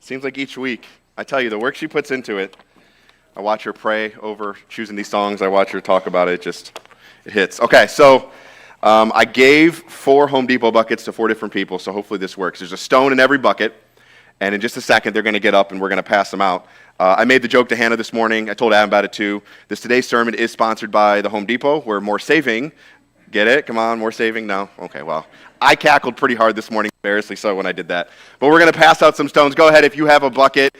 Seems like each week. I tell you, the work she puts into it. I watch her pray over choosing these songs. I watch her talk about it. It hits. Okay, so I gave 4 Home Depot buckets to 4 different people, so hopefully this works. There's a stone in every bucket, and in just a second, they're going to get up and we're going to pass them out. I made the joke to Hannah this morning. I told Adam about it too. Today's sermon is sponsored by the Home Depot. We're more saving. Get it? Come on, more saving? No? Okay, well, I cackled pretty hard this morning, embarrassingly so when I did that. But we're going to pass out some stones. Go ahead, if you have a bucket.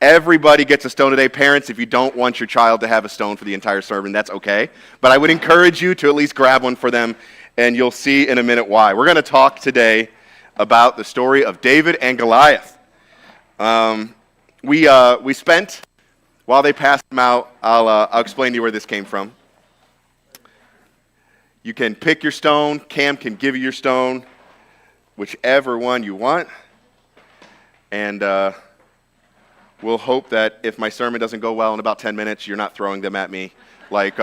Everybody gets a stone today. Parents, if you don't want your child to have a stone for the entire sermon, that's okay. But I would encourage you to at least grab one for them, and you'll see in a minute why. We're going to talk today about the story of David and Goliath. We spent, while they passed them out, I'll explain to you where this came from. You can pick your stone. Cam can give you your stone, whichever one you want. And we'll hope that if my sermon doesn't go well in about 10 minutes, you're not throwing them at me like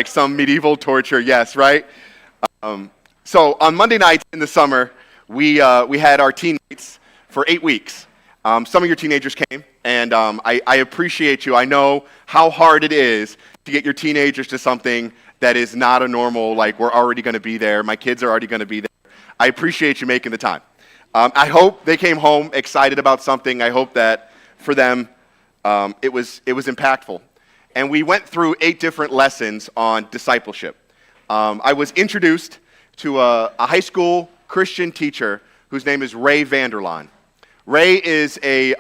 some medieval torture. Yes, right? So on Monday nights in the summer, we had our teen nights for 8 weeks. Some of your teenagers came, and I appreciate you. I know how hard it is to get your teenagers to something that is not a normal, like we're already going to be there. My kids are already going to be there. I appreciate you making the time. I hope they came home excited about something. I hope that for them it was impactful. And we went through 8 different lessons on discipleship. I was introduced to a high school Christian teacher whose name is Ray Vanderlaan. Ray is a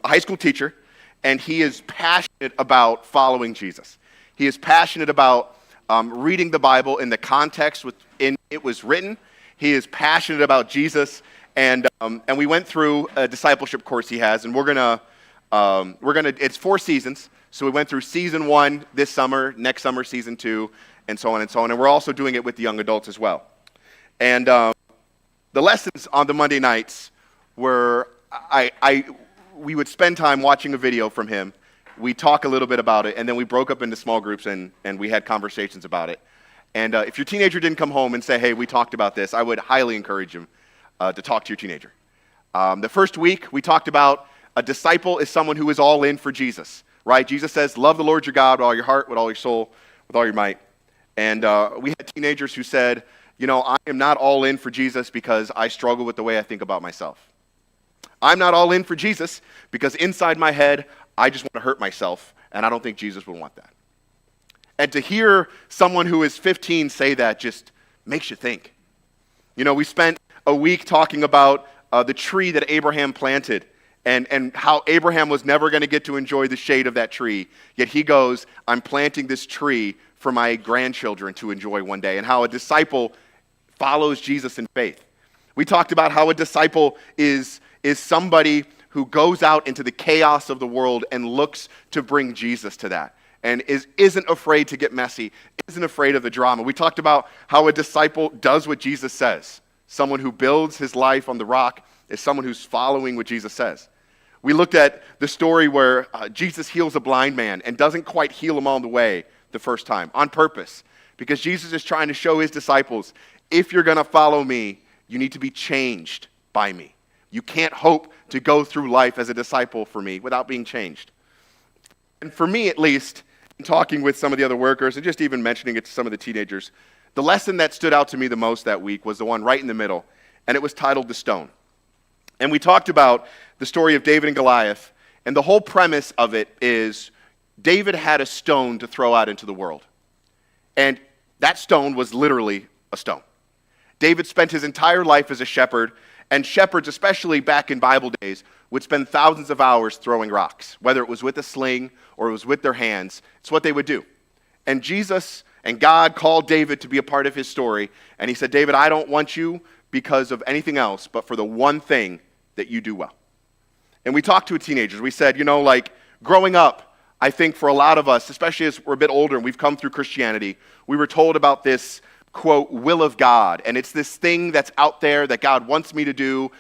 high school teacher, and he is passionate about following Jesus. He is passionate about reading the Bible in the context within it was written. He is passionate about Jesus, and we went through a discipleship course he has, and we're gonna it's 4 seasons. So we went through season 1 this summer, next summer season 2, and so on and so on. And we're also doing it with the young adults as well. And the lessons on the Monday nights were we would spend time watching a video from him. We talk a little bit about it, and then we broke up into small groups and we had conversations about it. And if your teenager didn't come home and say, hey, we talked about this, I would highly encourage him to talk to your teenager. The first week, we talked about a disciple is someone who is all in for Jesus, right? Jesus says, love the Lord your God with all your heart, with all your soul, with all your might. And we had teenagers who said, I am not all in for Jesus because I struggle with the way I think about myself. I'm not all in for Jesus because inside my head, I just want to hurt myself, and I don't think Jesus would want that. And to hear someone who is 15 say that just makes you think. We spent a week talking about the tree that Abraham planted and how Abraham was never going to get to enjoy the shade of that tree. Yet he goes, I'm planting this tree for my grandchildren to enjoy one day, and how a disciple follows Jesus in faith. We talked about how a disciple is somebody who goes out into the chaos of the world and looks to bring Jesus to that, and isn't afraid to get messy, isn't afraid of the drama. We talked about how a disciple does what Jesus says. Someone who builds his life on the rock is someone who's following what Jesus says. We looked at the story where Jesus heals a blind man and doesn't quite heal him all the way the first time, on purpose, because Jesus is trying to show his disciples, if you're going to follow me, you need to be changed by me. You can't hope to go through life as a disciple for me without being changed. And for me, at least, in talking with some of the other workers and just even mentioning it to some of the teenagers, the lesson that stood out to me the most that week was the one right in the middle, and it was titled The Stone. And we talked about the story of David and Goliath, and the whole premise of it is David had a stone to throw out into the world. And that stone was literally a stone. David spent his entire life as a shepherd, and shepherds, especially back in Bible days, would spend thousands of hours throwing rocks, whether it was with a sling or it was with their hands. It's what they would do. And Jesus and God called David to be a part of his story, and he said, David, I don't want you because of anything else, but for the one thing that you do well. And we talked to teenagers. We said, growing up, I think for a lot of us, especially as we're a bit older and we've come through Christianity, we were told about this, quote, will of God. And it's this thing that's out there that God wants me to do,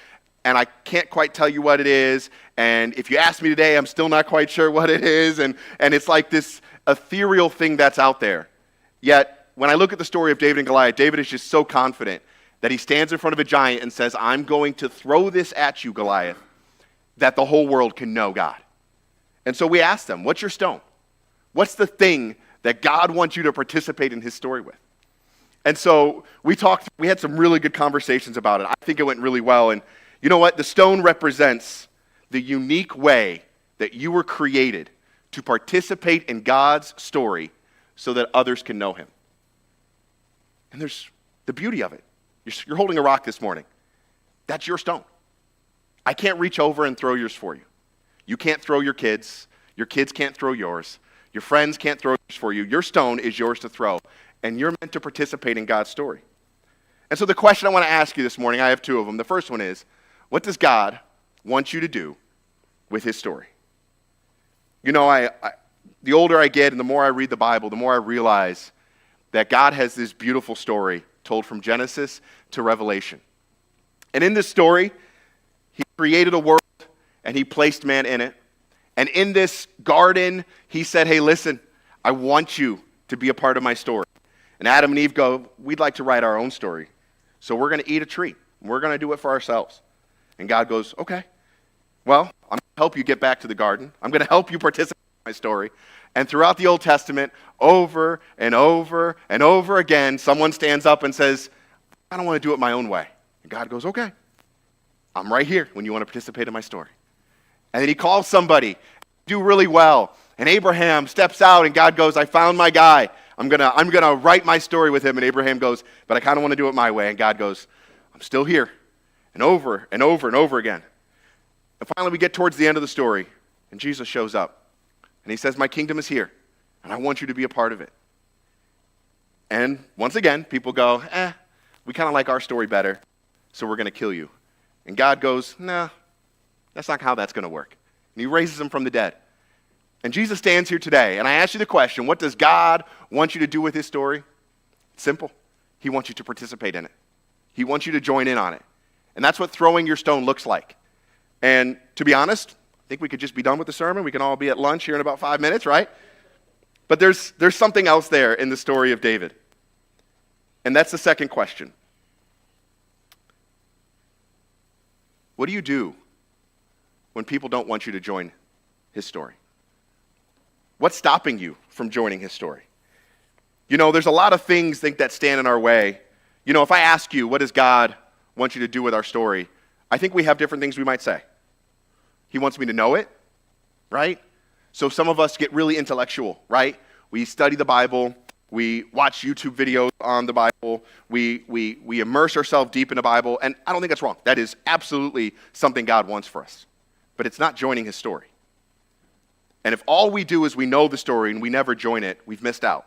and I can't quite tell you what it is. And if you ask me today, I'm still not quite sure what it is. And it's like this ethereal thing that's out there. Yet, when I look at the story of David and Goliath, David is just so confident that he stands in front of a giant and says, I'm going to throw this at you, Goliath. that the whole world can know God. And so we asked them, what's your stone? What's the thing that God wants you to participate in his story with? And so we had some really good conversations about it. I think it went really well. And you know what? The stone represents the unique way that you were created to participate in God's story so that others can know him. And there's the beauty of it. You're holding a rock this morning. That's your stone. I can't reach over and throw yours for you. You can't throw your kids. Your kids can't throw yours. Your friends can't throw yours for you. Your stone is yours to throw. And you're meant to participate in God's story. And so the question I want to ask you this morning, I have two of them. The first one is, what does God want you to do with his story? You know, the older I get and the more I read the Bible, the more I realize that God has this beautiful story told from Genesis to Revelation. And in this story, he created a world and he placed man in it. And in this garden, he said, hey, listen, I want you to be a part of my story. And Adam and Eve go, we'd like to write our own story. So we're going to eat a tree. We're going to do it for ourselves. And God goes, okay, well, I'm going to help you get back to the garden. I'm going to help you participate in my story. And throughout the Old Testament, over and over and over again, someone stands up and says, I don't want to do it my own way. And God goes, okay, I'm right here when you want to participate in my story. And then he calls somebody, do really well. And Abraham steps out and God goes, I found my guy. I'm gonna write my story with him. And Abraham goes, but I kind of want to do it my way. And God goes, I'm still here. And over and over and over again. And finally we get towards the end of the story and Jesus shows up. And he says, my kingdom is here and I want you to be a part of it. And once again, people go, we kind of like our story better, so we're going to kill you. And God goes, no, that's not how that's going to work. And he raises him from the dead. And Jesus stands here today, and I ask you the question, what does God want you to do with his story? It's simple. He wants you to participate in it. He wants you to join in on it. And that's what throwing your stone looks like. And to be honest, I think we could just be done with the sermon. We can all be at lunch here in about 5 minutes, right? But there's something else there in the story of David. And that's the second question. What do you do when people don't want you to join his story? What's stopping you from joining his story? You know, there's a lot of things that stand in our way. You know, if I ask you, what does God want you to do with our story? I think we have different things we might say. He wants me to know it, right? So some of us get really intellectual, right? We study the Bible. We watch YouTube videos on the Bible. We immerse ourselves deep in the Bible. And I don't think that's wrong. That is absolutely something God wants for us. But it's not joining his story. And if all we do is we know the story and we never join it, we've missed out.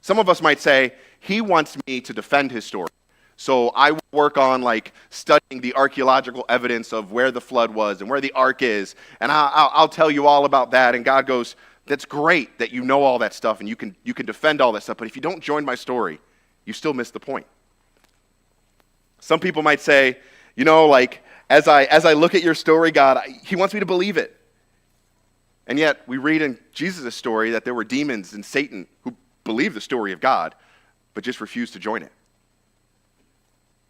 Some of us might say, he wants me to defend his story. So I will work on studying the archaeological evidence of where the flood was and where the ark is. And I'll tell you all about that. And God goes, that's great that you know all that stuff and you can defend all that stuff. But if you don't join my story, you still miss the point. Some people might say, you know, as I look at your story, God, he wants me to believe it. And yet we read in Jesus' story that there were demons and Satan who believed the story of God, but just refused to join it.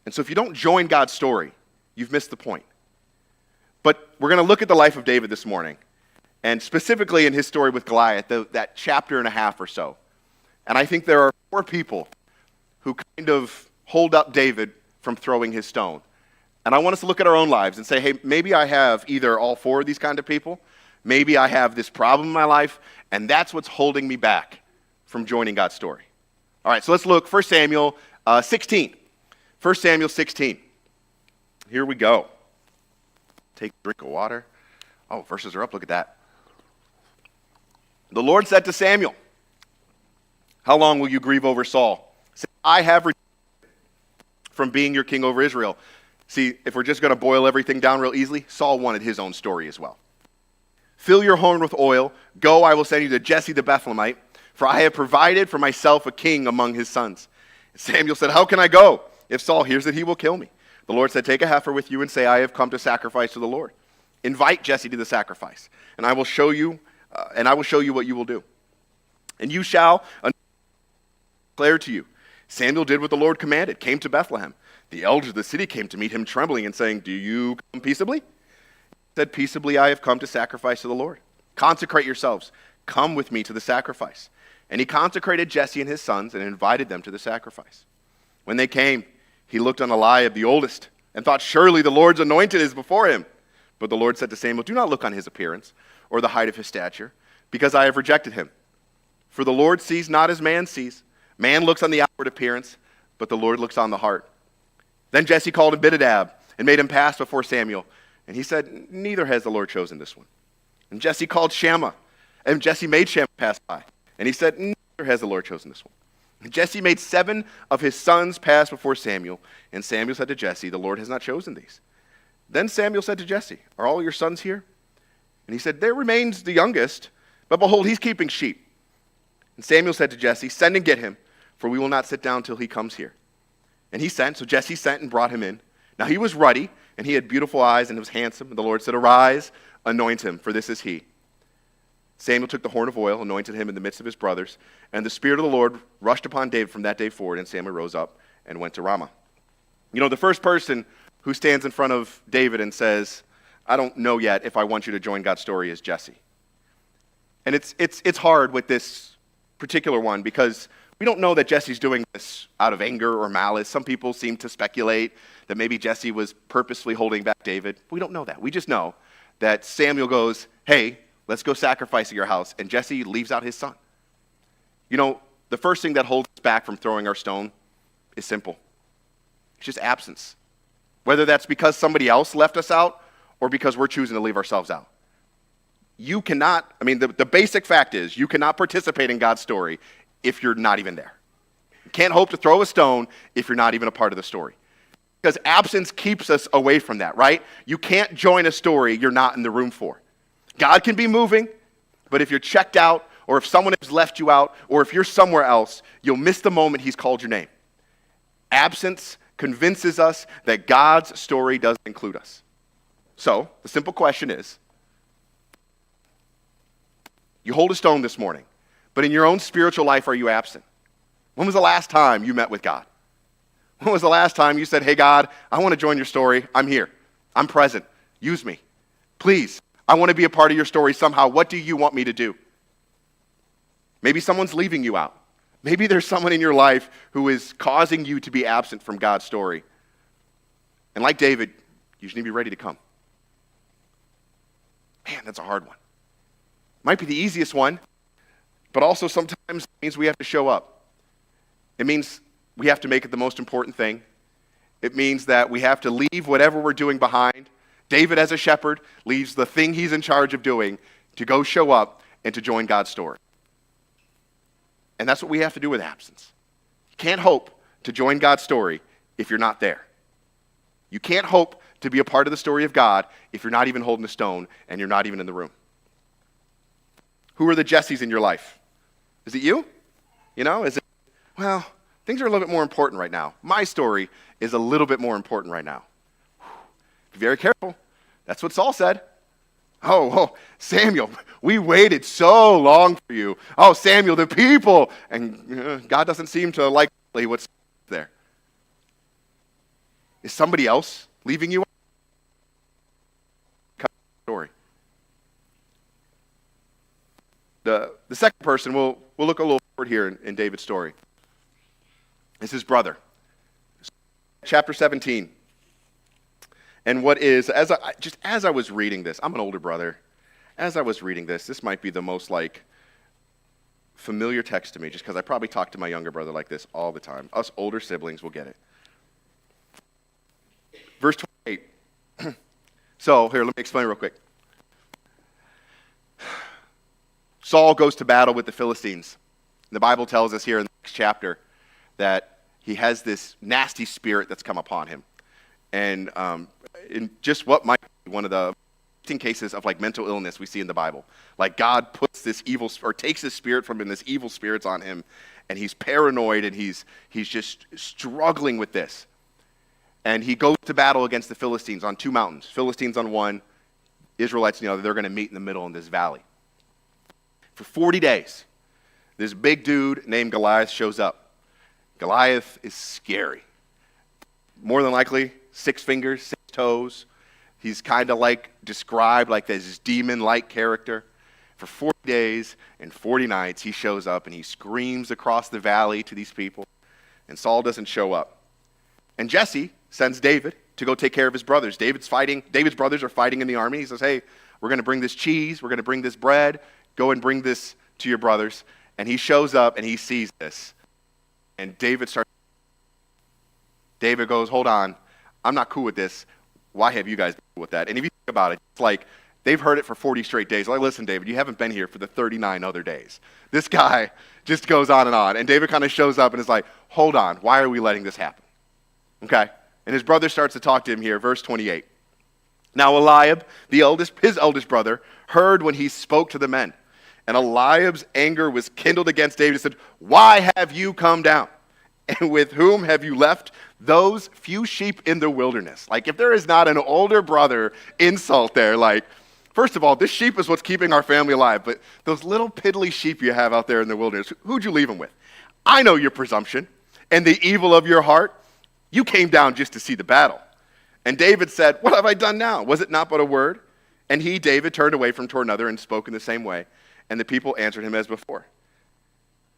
And so if you don't join God's story, you've missed the point. But we're going to look at the life of David this morning, and specifically in his story with Goliath, that chapter and a half or so. And I think there are 4 people who kind of hold up David from throwing his stone. And I want us to look at our own lives and say, hey, maybe I have either all 4 of these kind of people. Maybe I have this problem in my life, and that's what's holding me back from joining God's story. All right, so let's look. 1 Samuel 16. 1 Samuel 16. Here we go. Take a drink of water. Oh, verses are up. Look at that. The Lord said to Samuel, how long will you grieve over Saul? He said, I have rejected from being your king over Israel. See, if we're just going to boil everything down real easily, Saul wanted his own story as well. Fill your horn with oil. Go, I will send you to Jesse the Bethlehemite, for I have provided for myself a king among his sons. Samuel said, how can I go? If Saul hears that, he will kill me. The Lord said, take a heifer with you and say, I have come to sacrifice to the Lord. Invite Jesse to the sacrifice, and I will show you what you will do. And you shall declare to you. Samuel did what the Lord commanded, came to Bethlehem. The elders of the city came to meet him trembling and saying, do you come peaceably? said, "Peaceably I have come to sacrifice to the Lord. Consecrate yourselves. Come with me to the sacrifice." And he consecrated Jesse and his sons and invited them to the sacrifice. When they came, he looked on Eliab, the oldest, and thought, "Surely the Lord's anointed is before him." But the Lord said to Samuel, "Do not look on his appearance or the height of his stature, because I have rejected him. For the Lord sees not as man sees. Man looks on the outward appearance, but the Lord looks on the heart." Then Jesse called Abinadab and made him pass before Samuel. And he said, "Neither has the Lord chosen this one." And Jesse called Shammah, and Jesse made Shammah pass by. And he said, "Neither has the Lord chosen this one." And Jesse made 7 of his sons pass before Samuel. And Samuel said to Jesse, "The Lord has not chosen these." Then Samuel said to Jesse, "Are all your sons here?" And he said, "There remains the youngest, but behold, he's keeping sheep." And Samuel said to Jesse, "Send and get him, for we will not sit down till he comes here." And he sent, so Jesse sent and brought him in. Now he was ruddy, and he had beautiful eyes, and was handsome. And the Lord said, "Arise, anoint him, for this is he." Samuel took the horn of oil, anointed him in the midst of his brothers, and the Spirit of the Lord rushed upon David from that day forward, and Samuel rose up and went to Ramah. You know, the first person who stands in front of David and says, "I don't know yet if I want you to join God's story," is Jesse. And it's hard with this particular one because we don't know that Jesse's doing this out of anger or malice. Some people seem to speculate that maybe Jesse was purposely holding back David. We don't know that. We just know that Samuel goes, "Hey, let's go sacrifice at your house," and Jesse leaves out his son. You know, the first thing that holds us back from throwing our stone is simple. It's just absence. Whether that's because somebody else left us out or because we're choosing to leave ourselves out. You cannot, the basic fact is you cannot participate in God's story if you're not even there. You can't hope to throw a stone if you're not even a part of the story. Because absence keeps us away from that, right? You can't join a story you're not in the room for. God can be moving, but if you're checked out, or if someone has left you out, or if you're somewhere else, you'll miss the moment he's called your name. Absence convinces us that God's story doesn't include us. So, the simple question is, you hold a stone this morning, but in your own spiritual life, are you absent? When was the last time you met with God? When was the last time you said, "Hey God, I want to join your story. I'm here. I'm present. Use me. Please, I want to be a part of your story somehow. What do you want me to do?" Maybe someone's leaving you out. Maybe there's someone in your life who is causing you to be absent from God's story. And like David, you just need to be ready to come. Man, that's a hard one. Might be the easiest one, but also sometimes it means we have to show up. It means we have to make it the most important thing. It means that we have to leave whatever we're doing behind. David, as a shepherd, leaves the thing he's in charge of doing to go show up and to join God's story. And that's what we have to do with absence. You can't hope to join God's story if you're not there. You can't hope to be a part of the story of God if you're not even holding a stone and you're not even in the room. Who are the Jessies in your life? Is it you? Is it, well, things are a little bit more important right now. My story is a little bit more important right now. Be very careful. That's what Saul said. Oh, Samuel, we waited so long for you. Oh, Samuel, the people. And God doesn't seem to like what's there. Is somebody else leaving you? Story. The second person, we'll look a little forward here in David's story. Is his brother. Chapter 17. And what is, as I was reading this, I'm an older brother. As I was reading this might be the most familiar text to me, just because I probably talk to my younger brother like this all the time. Us older siblings will get it. Verse 28. So, here, let me explain real quick. Saul goes to battle with the Philistines. The Bible tells us here in the next chapter that he has this nasty spirit that's come upon him. And in just what might be one of the cases of mental illness we see in the Bible. God puts this evil, or takes his spirit from him, this evil spirit's on him, and he's paranoid, and he's just struggling with this. And he goes to battle against the Philistines on 2 mountains. Philistines on one, Israelites on the other. They're going to meet in the middle in this valley. For 40 days, this big dude named Goliath shows up. Goliath is scary. More than likely, 6 fingers, 6 toes. He's kind of like described like this demon-like character. For 40 days and 40 nights, he shows up and he screams across the valley to these people, and Saul doesn't show up. And Jesse sends David to go take care of his brothers. David's brothers are fighting in the army. He says, hey, we're going to bring this cheese, we're going to bring this bread, go and bring this to your brothers. And he shows up and he sees this. And David goes, hold on, I'm not cool with this. Why have you guys been cool with that? And if you think about it, it's like they've heard it for 40 straight days. Like, listen, David, you haven't been here for the 39 other days. This guy just goes on. And David kind of shows up and is like, hold on, why are we letting this happen? Okay? And his brother starts to talk to him here, verse 28. Now Eliab, his eldest brother, heard when he spoke to the men. And Eliab's anger was kindled against David. He said, why have you come down? And with whom have you left those few sheep in the wilderness? Like, if there is not an older brother insult there, like, first of all, this sheep is what's keeping our family alive, but those little piddly sheep you have out there in the wilderness, who'd you leave them with? I know your presumption and the evil of your heart. You came down just to see the battle. And David said, what have I done now? Was it not but a word? And he, David, turned away from toward another and spoke in the same way. And the people answered him as before.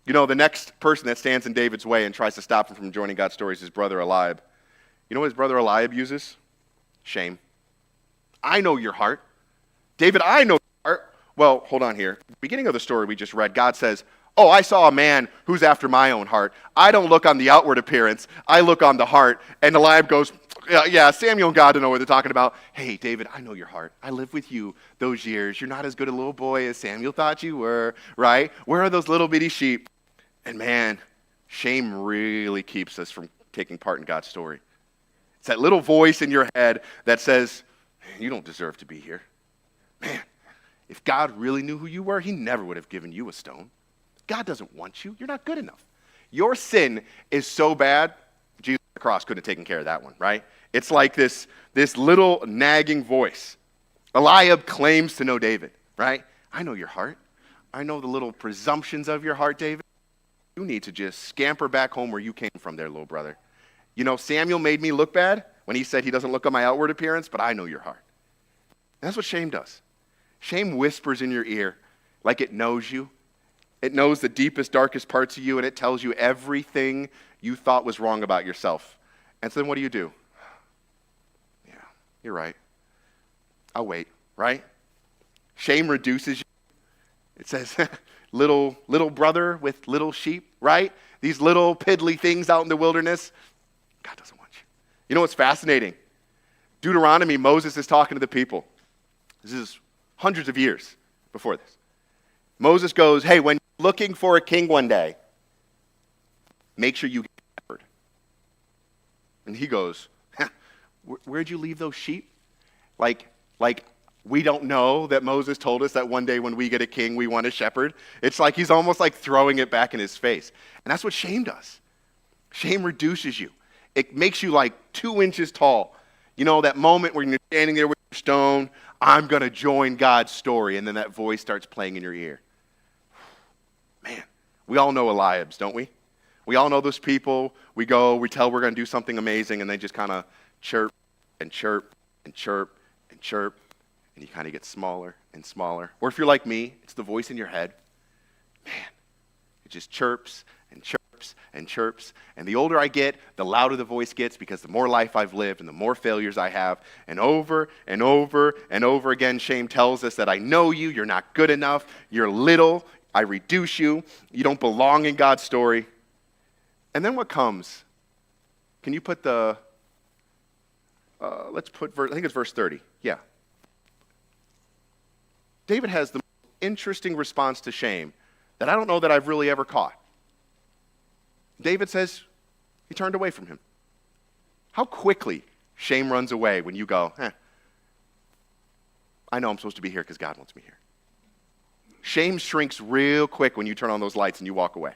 You know, the next person that stands in David's way and tries to stop him from joining God's story is his brother Eliab. You know what his brother Eliab uses? Shame. I know your heart. David, I know your heart. Well, hold on here. Beginning of the story we just read, God says, oh, I saw a man who's after my own heart. I don't look on the outward appearance. I look on the heart. And Eliab goes, yeah, Samuel and God don't know what they're talking about. Hey, David, I know your heart. I lived with you those years. You're not as good a little boy as Samuel thought you were, right? Where are those little bitty sheep? And man, shame really keeps us from taking part in God's story. It's that little voice in your head that says, you don't deserve to be here. Man, if God really knew who you were, he never would have given you a stone. God doesn't want you. You're not good enough. Your sin is so bad, Jesus on the cross couldn't have taken care of that one, right? It's like this little nagging voice. Eliab claims to know David, right? I know your heart. I know the little presumptions of your heart, David. You need to just scamper back home where you came from there, little brother. You know, Samuel made me look bad when he said he doesn't look on my outward appearance, but I know your heart. And that's what shame does. Shame whispers in your ear like it knows you. It knows the deepest, darkest parts of you, and it tells you everything you thought was wrong about yourself. And so then what do? Yeah, you're right. I'll wait, right? Shame reduces you. It says, little brother with little sheep, right? These little piddly things out in the wilderness. God doesn't want you. You know what's fascinating? Deuteronomy, Moses is talking to the people. This is hundreds of years before this. Moses goes, hey, when you're looking for a king one day, make sure you get a shepherd. And he goes, where'd you leave those sheep? Like we don't know that Moses told us that one day when we get a king, we want a shepherd. It's like he's almost like throwing it back in his face. And that's what shame does. Shame reduces you. It makes you like 2 inches tall. You know, that moment when you're standing there with your stone, I'm going to join God's story, and then that voice starts playing in your ear. Man, we all know Eliabs, don't we? We all know those people. We tell we're going to do something amazing, and they just kind of chirp and chirp and chirp and chirp, and you kind of get smaller and smaller. Or if you're like me, it's the voice in your head. Man, it just chirps and chirps and chirps. And the older I get, the louder the voice gets, because the more life I've lived and the more failures I have. And over and over and over again, shame tells us that I know you, you're not good enough, you're little, I reduce you, you don't belong in God's story. And then what comes? Can you put I think it's verse 30. Yeah. David has the most interesting response to shame that I don't know that I've really ever caught. David says he turned away from him. How quickly shame runs away when you go, I know I'm supposed to be here because God wants me here. Shame shrinks real quick when you turn on those lights and you walk away.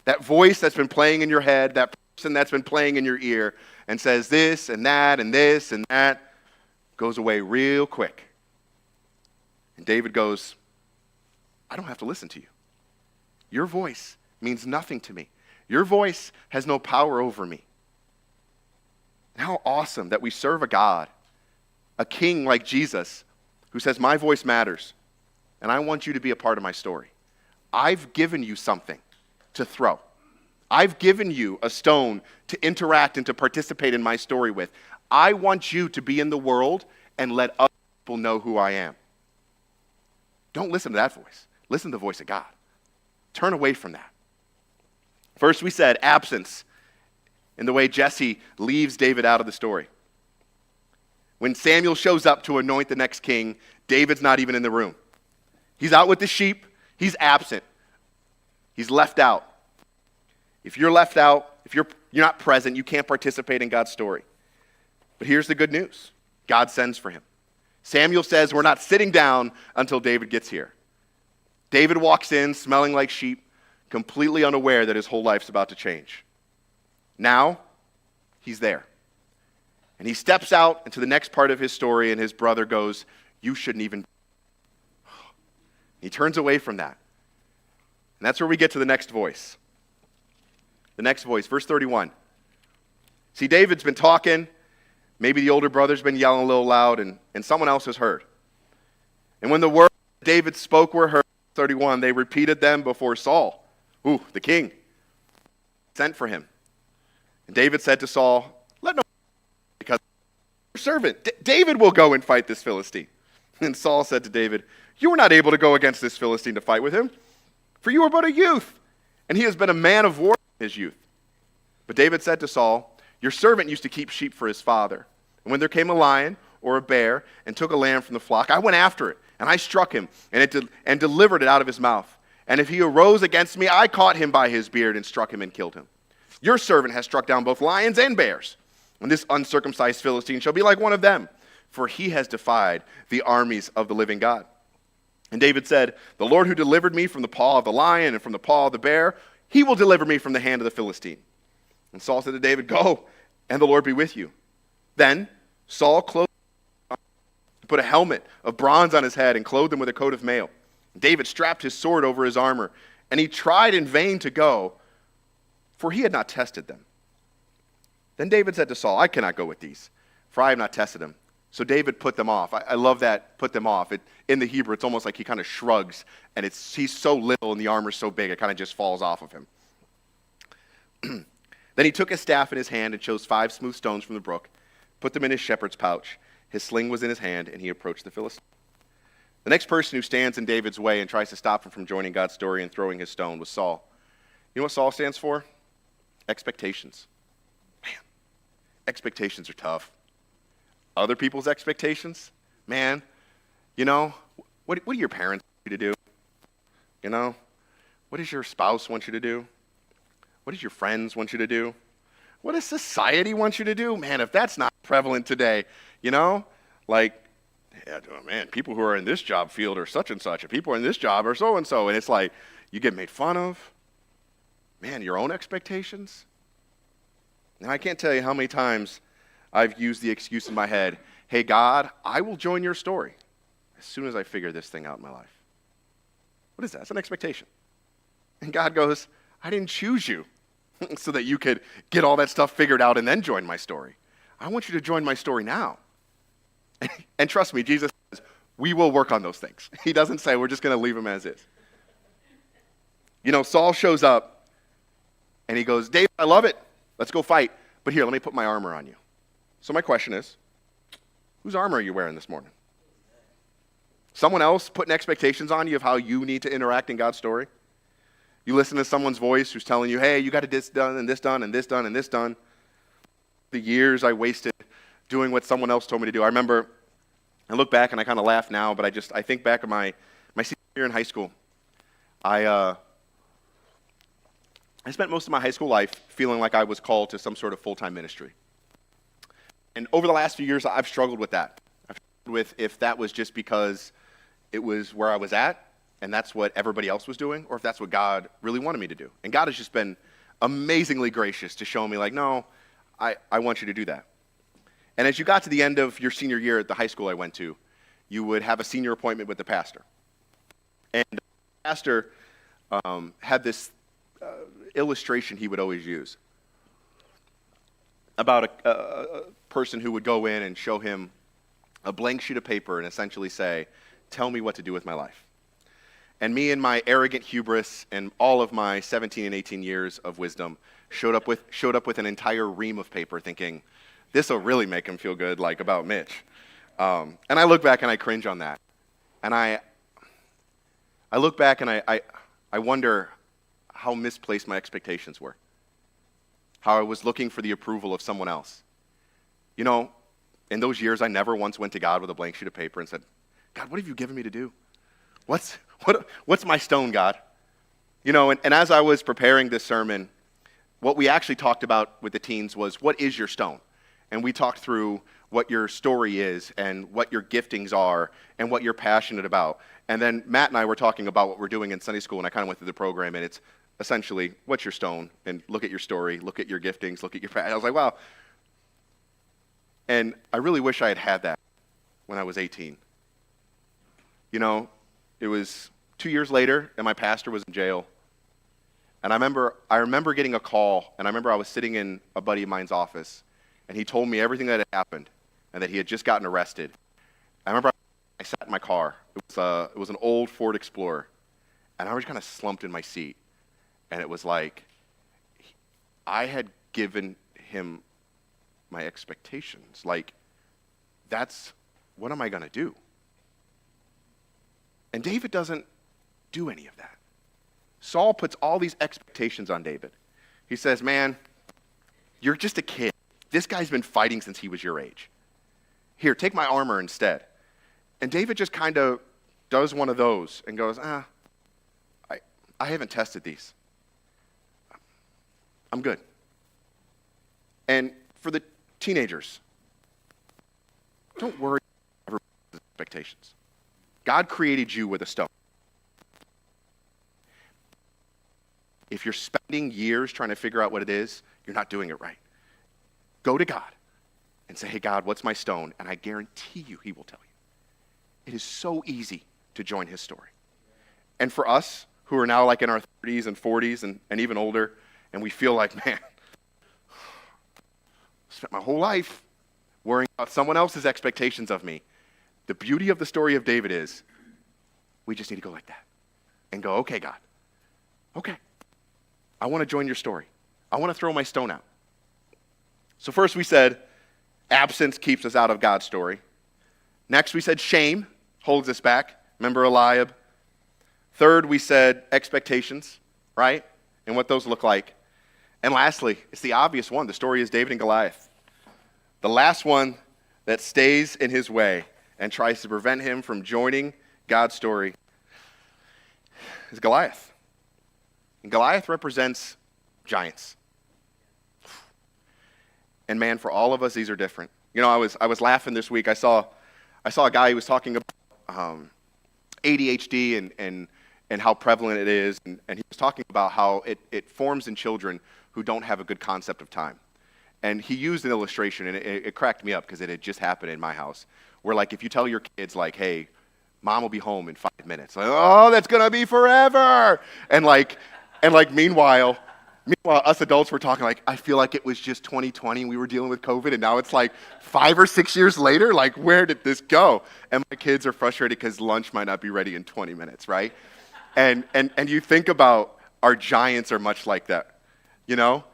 That voice that's been playing in your head, that person that's been playing in your ear and says this and that and this and that goes away real quick. And David goes, I don't have to listen to you. Your voice means nothing to me. Your voice has no power over me. And how awesome that we serve a God a king like Jesus who says, my voice matters, and I want you to be a part of my story. I've given you something to throw. I've given you a stone to interact and to participate in my story with. I want you to be in the world and let other people know who I am. Don't listen to that voice. Listen to the voice of God. Turn away from that. First, we said absence in the way Jesse leaves David out of the story. When Samuel shows up to anoint the next king, David's not even in the room. He's out with the sheep. He's absent. He's left out. If you're left out, if you're not present, you can't participate in God's story. But here's the good news. God sends for him. Samuel says, we're not sitting down until David gets here. David walks in smelling like sheep, completely unaware that his whole life's about to change. Now, he's there. And he steps out into the next part of his story, and his brother goes, you shouldn't even. He turns away from that. And that's where we get to the next voice. The next voice, verse 31. See, David's been talking. Maybe the older brother's been yelling a little loud, and someone else has heard. And when the words David spoke were heard, 31, they repeated them before Saul, the king, sent for him. And David said to Saul, let no because your servant David will go and fight this Philistine. And Saul said to David, you were not able to go against this Philistine to fight with him, for you are but a youth, and he has been a man of war in his youth. But David said to Saul, your servant used to keep sheep for his father. And when there came a lion or a bear and took a lamb from the flock, I went after it, and I struck him and delivered it out of his mouth. And if he arose against me, I caught him by his beard and struck him and killed him. Your servant has struck down both lions and bears, and this uncircumcised Philistine shall be like one of them, for he has defied the armies of the living God. And David said, the Lord who delivered me from the paw of the lion and from the paw of the bear, he will deliver me from the hand of the Philistine. And Saul said to David, go, and the Lord be with you. Then Saul put a helmet of bronze on his head and clothed him with a coat of mail. David strapped his sword over his armor, and he tried in vain to go, for he had not tested them. Then David said to Saul, I cannot go with these, for I have not tested them. So David put them off. I love that, put them off. In the Hebrew, it's almost like he kind of shrugs, and he's so little and the armor's so big, it kind of just falls off of him. Then he took his staff in his hand and chose 5 smooth stones from the brook, put them in his shepherd's pouch. His sling was in his hand, and he approached the Philistine. The next person who stands in David's way and tries to stop him from joining God's story and throwing his stone was Saul. You know what Saul stands for? Expectations. Man, expectations are tough. Other people's expectations? Man, what do your parents want you to do? What does your spouse want you to do? What does your friends want you to do? What does society want you to do? Man, if that's not prevalent today, people who are in this job field are such and such, and people in this job are so and so, and it's like you get made fun of. Man, your own expectations. And I can't tell you how many times I've used the excuse in my head, hey, God, I will join your story as soon as I figure this thing out in my life. What is that? It's an expectation. And God goes, I didn't choose you so that you could get all that stuff figured out and then join my story. I want you to join my story now. And trust me, Jesus says, we will work on those things. He doesn't say we're just going to leave them as is. Saul shows up and he goes, David, I love it. Let's go fight. But here, let me put my armor on you. So my question is, whose armor are you wearing this morning? Someone else putting expectations on you of how you need to interact in God's story? You listen to someone's voice who's telling you, hey, you got to this done and this done and this done and this done. The years I wasted doing what someone else told me to do. I remember, I look back and I kind of laugh now, but I think back of my senior year in high school. I spent most of my high school life feeling like I was called to some sort of full-time ministry. And over the last few years, I've struggled with that. I've struggled with if that was just because it was where I was at, and that's what everybody else was doing, or if that's what God really wanted me to do. And God has just been amazingly gracious to show me, like, no, I want you to do that. And as you got to the end of your senior year at the high school I went to, you would have a senior appointment with the pastor. And the pastor had this illustration he would always use about a person who would go in and show him a blank sheet of paper and essentially say, tell me what to do with my life. And me and my arrogant hubris and all of my 17 and 18 years of wisdom showed up with an entire ream of paper thinking, this will really make him feel good, like about Mitch. And I look back and I cringe on that. And I look back and I wonder how misplaced my expectations were. How I was looking for the approval of someone else. You know, in those years, I never once went to God with a blank sheet of paper and said, God, what have you given me to do? What's my stone, God? You know, and as I was preparing this sermon, what we actually talked about with the teens was, what is your stone? And we talked through what your story is and what your giftings are and what you're passionate about. And then Matt and I were talking about what we're doing in Sunday school, and I kind of went through the program, and it's essentially, what's your stone? And look at your story, look at your giftings, look at your passion. I was like, wow. And I really wish I had that when I was 18. You know, it was 2 years later, and my pastor was in jail. And I remember getting a call, and I remember I was sitting in a buddy of mine's office, and he told me everything that had happened, and that he had just gotten arrested. I remember I sat in my car. It was an old Ford Explorer, and I was kind of slumped in my seat. And it was like, I had given him my expectations. Like, what am I going to do? And David doesn't do any of that. Saul puts all these expectations on David. He says, man, you're just a kid. This guy's been fighting since he was your age. Here, take my armor instead. And David just kind of does one of those and goes, I haven't tested these. I'm good. And for the teenagers, don't worry about expectations. God created you with a stone. If you're spending years trying to figure out what it is, you're not doing it right. Go to God and say, hey, God, what's my stone? And I guarantee you he will tell you. It is so easy to join his story. And for us, who are now like in our 30s and 40s and even older, and we feel like, man, I spent my whole life worrying about someone else's expectations of me. The beauty of the story of David is we just need to go like that and go, okay, God, okay, I want to join your story. I want to throw my stone out. So first we said absence keeps us out of God's story. Next we said shame holds us back. Remember Eliab? Third we said expectations, right? And what those look like. And lastly, it's the obvious one. The story is David and Goliath. The last one that stays in his way and tries to prevent him from joining God's story is Goliath. And Goliath represents giants. And man, for all of us, these are different. You know, I was laughing this week. I saw a guy who was talking about ADHD and how prevalent it is, and he was talking about how it forms in children who don't have a good concept of time. And he used an illustration, and it cracked me up because it had just happened in my house, where like if you tell your kids like, hey, mom will be home in 5 minutes, like, oh, that's gonna be forever, and meanwhile us adults were talking like, I feel like it was just 2020 and we were dealing with COVID, and now it's like 5 or 6 years later, like where did this go? And my kids are frustrated because lunch might not be ready in 20 minutes, right? And you think about our giants are much like that, you know?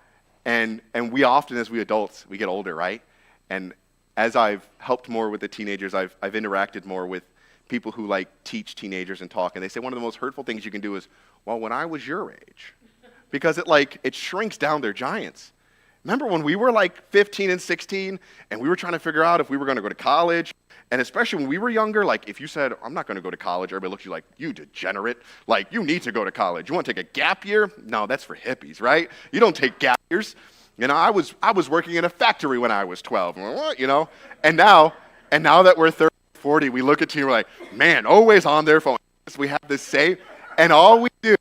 And we often, as we adults, we get older, right? And as I've helped more with the teenagers, I've interacted more with people who like teach teenagers and talk, and they say one of the most hurtful things you can do is, well, when I was your age, because it shrinks down their giants. Remember when we were like 15 and 16 and we were trying to figure out if we were going to go to college, and especially when we were younger, like if you said, I'm not going to go to college, everybody looks at you like, you degenerate, like you need to go to college. You want to take a gap year? No, that's for hippies, right? You don't take gap years. You know, I was working in a factory when I was 12, you know? And now that we're 30, 40, we look at you and we're like, man, always on their phone. We have this same, and all we do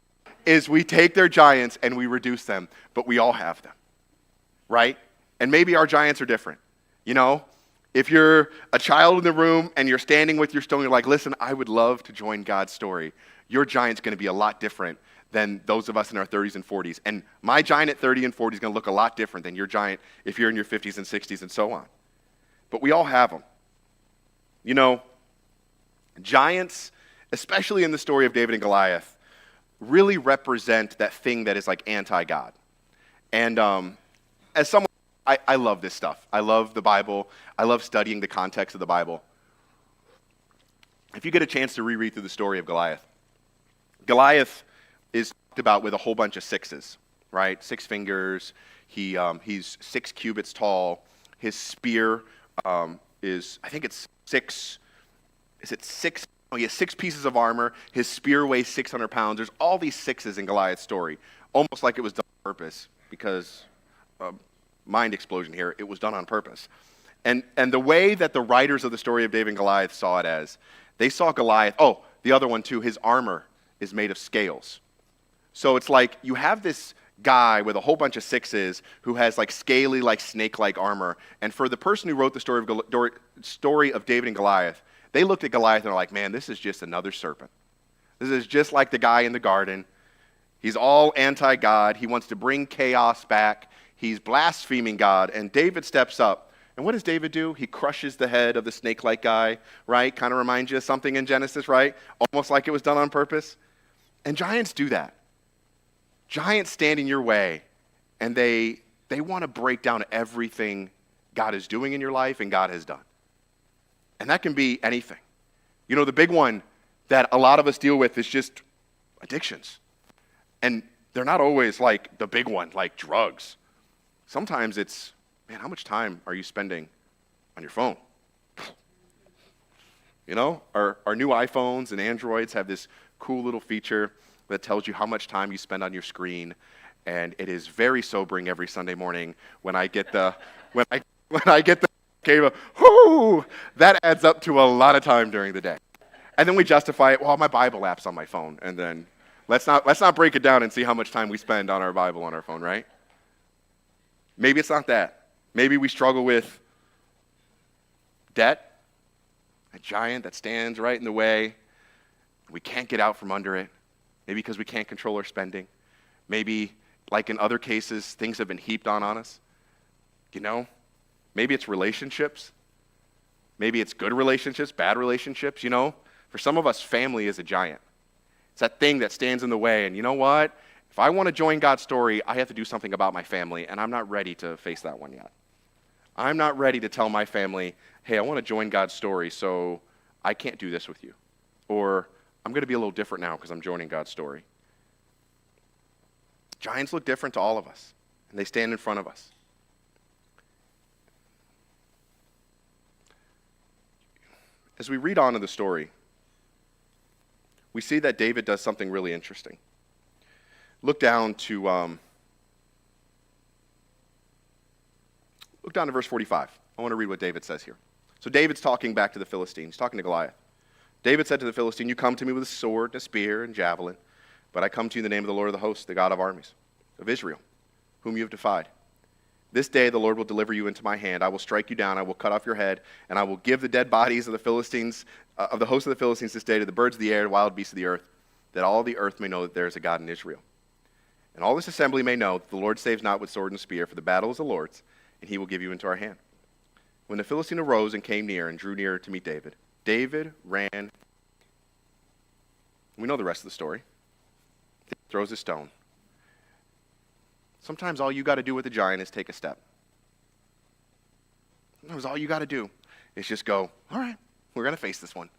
is we take their giants and we reduce them, but we all have them, right? And maybe our giants are different, you know? If you're a child in the room and you're standing with your stone, you're like, listen, I would love to join God's story. Your giant's going to be a lot different than those of us in our 30s and 40s. And my giant at 30 and 40 is going to look a lot different than your giant if you're in your 50s and 60s and so on. But we all have them. You know, giants, especially in the story of David and Goliath, really represent that thing that is like anti-God. And as someone, I love this stuff. I love the Bible. I love studying the context of the Bible. If you get a chance to reread through the story of Goliath, Goliath is talked about with a whole bunch of sixes, right? 6 fingers. He's 6 cubits tall. His spear is, I think it's 6. Is it 6? Oh, he has 6 pieces of armor. His spear weighs 600 pounds. There's all these 6s in Goliath's story, almost like it was done on purpose, because mind explosion here, it was done on purpose. And the way that the writers of the story of David and Goliath saw it as, they saw Goliath, the other one too, his armor is made of scales. So it's like you have this guy with a whole bunch of 6s who has like scaly, like snake-like armor. And for the person who wrote the story of David and Goliath, they looked at Goliath and they're like, man, this is just another serpent. This is just like the guy in the garden. He's all anti-God. He wants to bring chaos back. He's blaspheming God. And David steps up. And what does David do? He crushes the head of the snake-like guy, right? Kind of reminds you of something in Genesis, right? Almost like it was done on purpose. And giants do that. Giants stand in your way, and they want to break down everything God is doing in your life and God has done. And that can be anything. You know, the big one that a lot of us deal with is just addictions. And they're not always like the big one, like drugs. Sometimes it's, man, how much time are you spending on your phone? You know, our new iPhones and Androids have this cool little feature that tells you how much time you spend on your screen, and it is very sobering every Sunday morning when I get the cable. Whoo, that adds up to a lot of time during the day. And then we justify it, well, my Bible app's on my phone, and then let's not break it down and see how much time we spend on our Bible on our phone, right? Maybe it's not that. Maybe we struggle with debt, a giant that stands right in the way. We can't get out from under it. Maybe because we can't control our spending. Maybe, like in other cases, things have been heaped on us. You know, maybe it's relationships. Maybe it's good relationships, bad relationships, you know. For some of us, family is a giant. It's that thing that stands in the way. And you know what? If I want to join God's story, I have to do something about my family, and I'm not ready to face that one yet. I'm not ready to tell my family, hey, I want to join God's story, so I can't do this with you. Or I'm going to be a little different now because I'm joining God's story. Giants look different to all of us, and they stand in front of us. As we read on in the story, we see that David does something really interesting. Look down to verse 45. I want to read what David says here. So David's talking back to the Philistine. He's talking to Goliath. David said to the Philistine, you come to me with a sword, and a spear, and javelin, but I come to you in the name of the Lord of the hosts, the God of armies, of Israel, whom you have defied. This day the Lord will deliver you into my hand. I will strike you down, I will cut off your head, and I will give the dead bodies of the Philistines, of the host of the Philistines this day to the birds of the air and wild beasts of the earth, that all the earth may know that there is a God in Israel. And all this assembly may know that the Lord saves not with sword and spear, for the battle is the Lord's, and he will give you into our hand. When the Philistine arose and came near and drew near to meet David, David ran. We know the rest of the story. He throws a stone. Sometimes all you got to do with a giant is take a step. Sometimes all you got to do is just go, all right, we're going to face this one.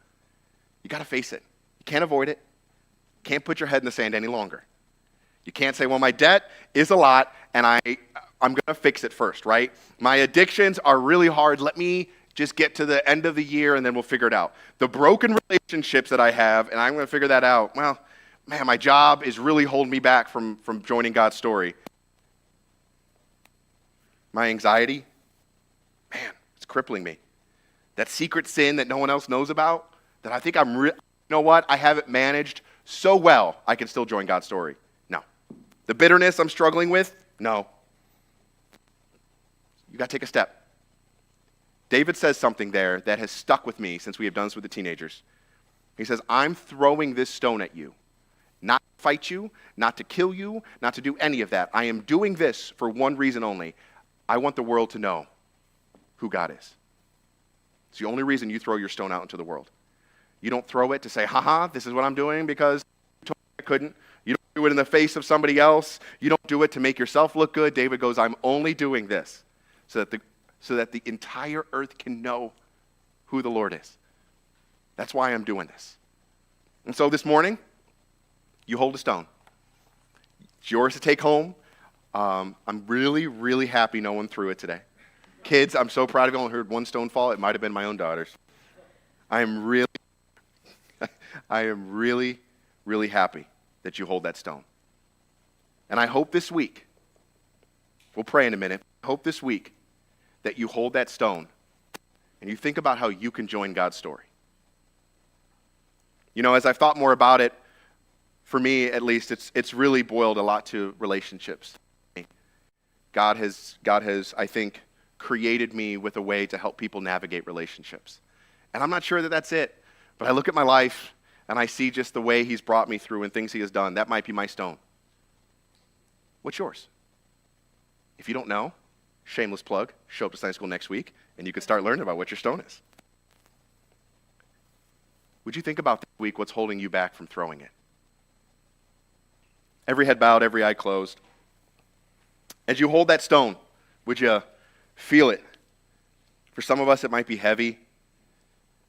You got to face it. You can't avoid it. Can't put your head in the sand any longer. You can't say, well, my debt is a lot, and I'm going to fix it first, right? My addictions are really hard. Let me just get to the end of the year, and then we'll figure it out. The broken relationships that I have, and I'm going to figure that out. Well, man, my job is really holding me back from joining God's story. My anxiety, man, it's crippling me. That secret sin that no one else knows about, that I think you know what? I have it managed so well, I can still join God's story. No. The bitterness I'm struggling with, no. You got to take a step. David says something there that has stuck with me since we have done this with the teenagers. He says, I'm throwing this stone at you. Not to fight you, not to kill you, not to do any of that. I am doing this for one reason only. I want the world to know who God is. It's the only reason you throw your stone out into the world. You don't throw it to say, haha, this is what I'm doing because you told me I couldn't. You don't do it in the face of somebody else. You don't do it to make yourself look good. David goes, I'm only doing this so that the entire earth can know who the Lord is. That's why I'm doing this. And so this morning, you hold a stone. It's yours to take home. I'm really, really happy no one threw it today. Kids, I'm so proud of you. I only heard one stone fall. It might have been my own daughter's. I am really, really happy that you hold that stone. And I hope this week, we'll pray in a minute, I hope this week that you hold that stone and you think about how you can join God's story. You know, as I've thought more about it, for me at least, it's really boiled a lot to relationships. God has, I think, created me with a way to help people navigate relationships. And I'm not sure that that's it, but I look at my life and I see just the way he's brought me through and things he has done. That might be my stone. What's yours? If you don't know, shameless plug, show up to Sunday school next week and you can start learning about what your stone is. Would you think about this week what's holding you back from throwing it? Every head bowed, every eye closed. As you hold that stone, would you feel it? For some of us, it might be heavy.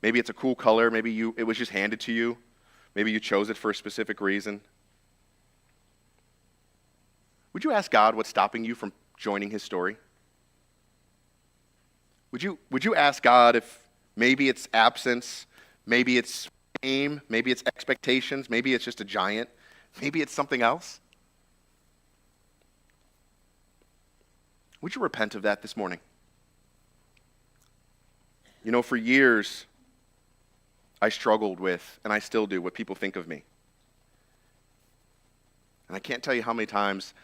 Maybe it's a cool color. Maybe it was just handed to you. Maybe you chose it for a specific reason. Would you ask God what's stopping you from joining his story? Would you ask God if maybe it's absence, maybe it's aim, maybe it's expectations, maybe it's just a giant, maybe it's something else? Would you repent of that this morning? You know, for years, I struggled with, and I still do, what people think of me. And I can't tell you how many times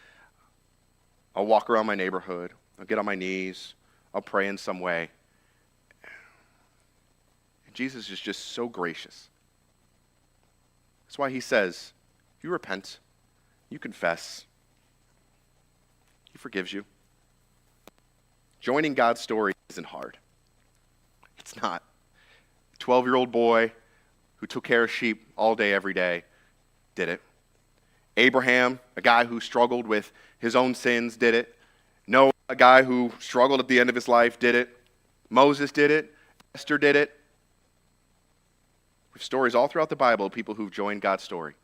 I'll walk around my neighborhood, I'll get on my knees, I'll pray in some way. And Jesus is just so gracious. That's why he says, you repent, you confess, he forgives you. Joining God's story isn't hard. It's not. A 12-year-old boy who took care of sheep all day, every day, did it. Abraham, a guy who struggled with his own sins, did it. Noah, a guy who struggled at the end of his life, did it. Moses did it. Esther did it. We have stories all throughout the Bible of people who've joined God's story.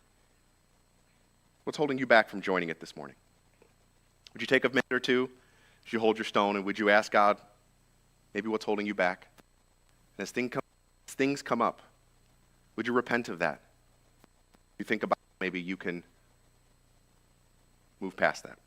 What's holding you back from joining it this morning? Would you take a minute or two as you hold your stone, and would you ask God maybe what's holding you back? And as things come up, would you repent of that? You think about maybe you can move past that.